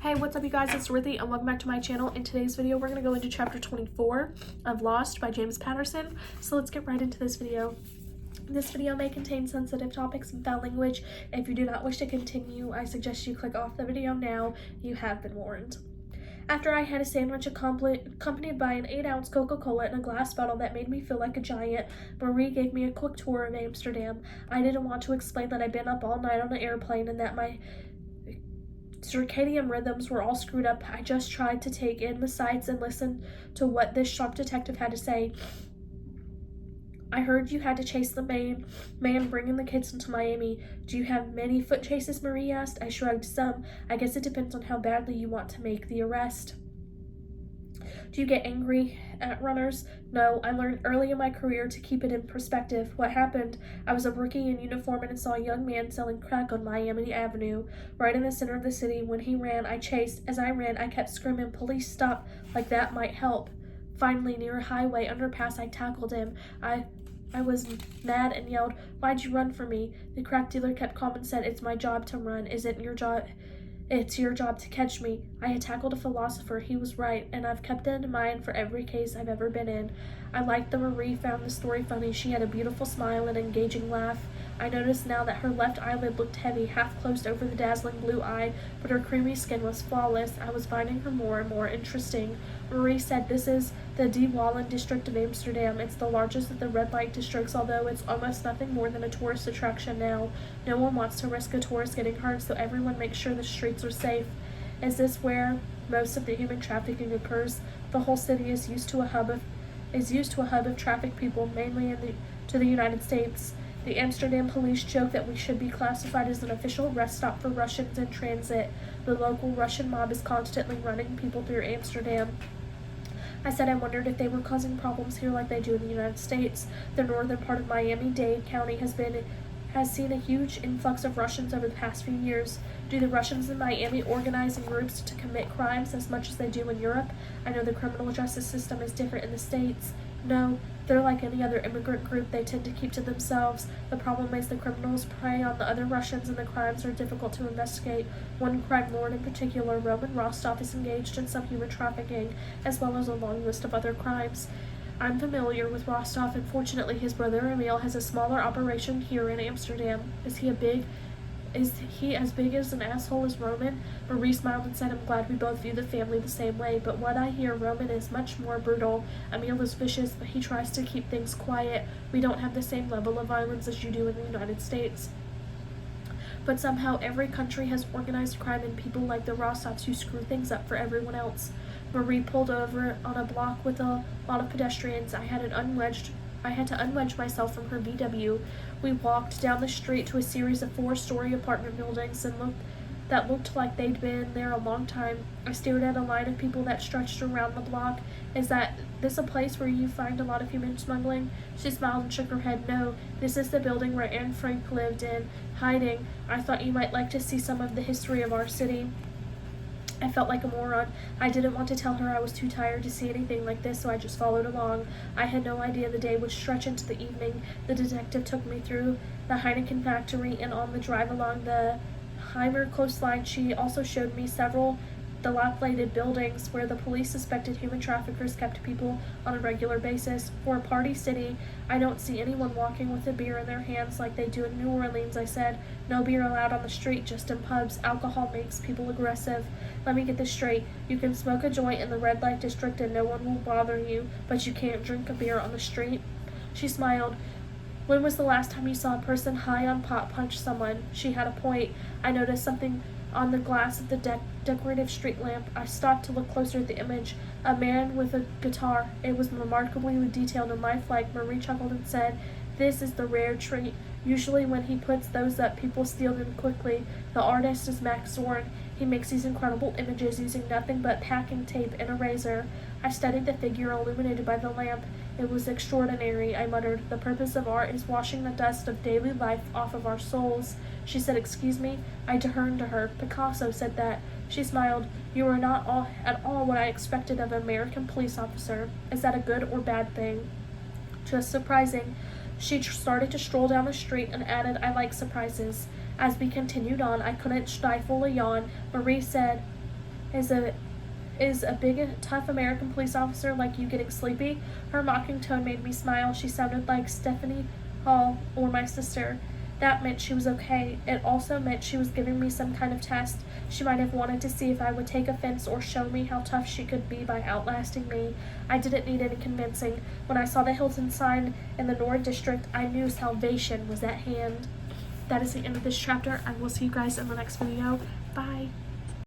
Hey, what's up you guys, it's Ruthie and welcome back to my channel. In today's video, we're going to go into chapter 24 of Lost by James Patterson. So let's get right into this video. This video may contain sensitive topics and foul language. If you do not wish to continue, I suggest you click off the video now. You have been warned. After I had a sandwich accompanied by an 8-ounce Coca-Cola and a glass bottle that made me feel like a giant, Marie gave me a quick tour of Amsterdam. I didn't want to explain that I'd been up all night on an airplane and that my circadian rhythms were all screwed up. I just tried to take in the sights and listen to what this sharp detective had to say. I heard you had to chase the man bringing the kids into Miami. Do you have many foot chases, Marie asked. I shrugged. Some. I guess it depends on how badly you want to make the arrest. Do you get angry at runners? No, I learned early in my career to keep it in perspective. What happened? I was a rookie in uniform and saw a young man selling crack on Miami Avenue, right in the center of the city. When he ran, I chased. As I ran, I kept screaming, "Police, stop!" like that might help. Finally, near a highway underpass, I tackled him. I was mad and yelled, "Why'd you run for me?" The crack dealer kept calm and said, "It's my job to run. Isn't your job? It's your job to catch me." I had tackled a philosopher. He was right, and I've kept it in mind for every case I've ever been in. I liked that Marie found the story funny. She had a beautiful smile and engaging laugh. I noticed now that her left eyelid looked heavy, half closed over the dazzling blue eye, but her creamy skin was flawless. I was finding her more and more interesting. Marie said, "This is the De Wallen district of Amsterdam. It's the largest of the red light districts, although it's almost nothing more than a tourist attraction now. No one wants to risk a tourist getting hurt, so everyone makes sure the streets are safe." Is this where most of the human trafficking occurs? The whole city is used to a hub of trafficked people, mainly to the United States. The Amsterdam police joke that we should be classified as an official rest stop for Russians in transit. The local Russian mob is constantly running people through Amsterdam. I said I wondered if they were causing problems here like they do in the United States. The northern part of Miami-Dade County has seen a huge influx of Russians over the past few years. Do the Russians in Miami organize in groups to commit crimes as much as they do in Europe? I know the criminal justice system is different in the States. No, they're like any other immigrant group. They tend to keep to themselves. The problem is the criminals prey on the other Russians and the crimes are difficult to investigate. One crime lord in particular, Roman Rostov, is engaged in some human trafficking, as well as a long list of other crimes. I'm familiar with Rostov, and fortunately his brother Emil has a smaller operation here in Amsterdam. Is he as big as an asshole as Roman? Marie smiled and said, "I'm glad we both view the family the same way, but what I hear, Roman is much more brutal. Emil is vicious, but he tries to keep things quiet. We don't have the same level of violence as you do in the United States. But somehow every country has organized crime and people like the Rostovs who screw things up for everyone else." Marie pulled over on a block with a lot of pedestrians. I had to unwedge myself from her VW. We walked down the street to a series of 4-story apartment buildings that looked like they'd been there a long time. I stared at a line of people that stretched around the block. Is this a place where you find a lot of human smuggling?" She smiled and shook her head. "No, this is the building where Anne Frank lived in hiding. I thought you might like to see some of the history of our city." I felt like a moron. I didn't want to tell her I was too tired to see anything like this, so I just followed along. I had no idea the day would stretch into the evening. The detective took me through the Heineken factory, and on the drive along the Heimer coastline, she also showed me several dilapidated buildings where the police suspected human traffickers kept people on a regular basis. For a party city, I don't see anyone walking with a beer in their hands like they do in New Orleans, I said. No beer allowed on the street, just in pubs. Alcohol makes people aggressive. Let me get this straight. You can smoke a joint in the red light district and no one will bother you, but you can't drink a beer on the street? She smiled. When was the last time you saw a person high on pot punch someone? She had a point. I noticed something on the glass of the decorative street lamp. I stopped to look closer at the image. A man with a guitar. It was remarkably detailed and lifelike. Marie chuckled and said, "This is the rare treat. Usually when he puts those up, people steal them quickly. The artist is Max Zorn. He makes these incredible images using nothing but packing tape and a razor." I studied the figure illuminated by the lamp. "It was extraordinary," I muttered. "The purpose of art is washing the dust of daily life off of our souls." She said, "Excuse me?" I turned to her. "Picasso said that." She smiled. "You are not at all what I expected of an American police officer. Is that a good or bad thing?" "Just surprising." She started to stroll down the street and added, "I like surprises." As we continued on, I couldn't stifle a yawn. Marie said, Is a big, tough American police officer like you getting sleepy? Her mocking tone made me smile. She sounded like Stephanie Hall or my sister. That meant she was okay. It also meant she was giving me some kind of test. She might have wanted to see if I would take offense or show me how tough she could be by outlasting me. I didn't need any convincing. When I saw the Hilton sign in the Nord District, I knew salvation was at hand. That is the end of this chapter. I will see you guys in the next video. Bye.